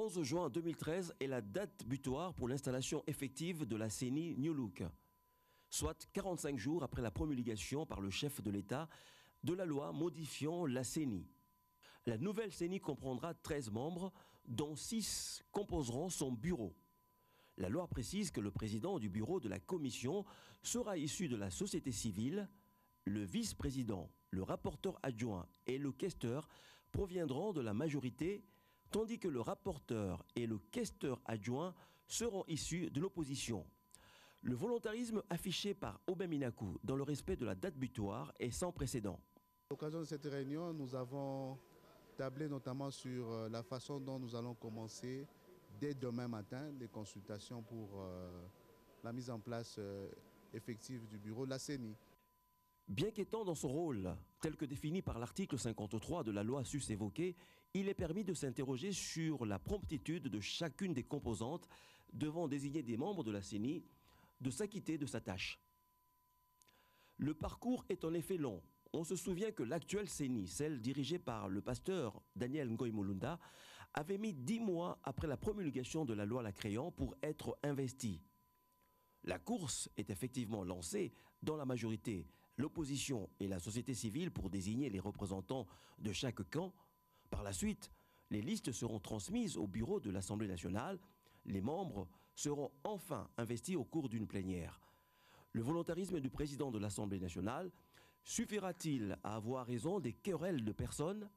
11 juin 2013 est la date butoir pour l'installation effective de la CENI New Look, soit 45 jours après la promulgation par le chef de l'État de la loi modifiant la CENI. La nouvelle CENI comprendra 13 membres, dont 6 composeront son bureau. La loi précise que le président du bureau de la commission sera issu de la société civile, le vice-président, le rapporteur adjoint et le questeur proviendront de la majorité, tandis que le rapporteur et le questeur adjoint seront issus de l'opposition. Le volontarisme affiché par Aubin Minakou dans le respect de la date butoir est sans précédent. À l'occasion de cette réunion, nous avons tablé notamment sur la façon dont nous allons commencer dès demain matin les consultations pour la mise en place effective du bureau de la CENI. Bien qu'étant dans son rôle, tel que défini par l'article 53 de la loi sus évoquée, il est permis de s'interroger sur la promptitude de chacune des composantes devant désigner des membres de la CENI de s'acquitter de sa tâche. Le parcours est en effet long. On se souvient que l'actuelle CENI, celle dirigée par le pasteur Daniel Ngoy Mulunda, avait mis 10 mois après la promulgation de la loi la créant pour être investie. La course est effectivement lancée dans la majorité, l'opposition et la société civile pour désigner les représentants de chaque camp. Par la suite, les listes seront transmises au bureau de l'Assemblée nationale. Les membres seront enfin investis au cours d'une plénière. Le volontarisme du président de l'Assemblée nationale suffira-t-il à avoir raison des querelles de personnes ?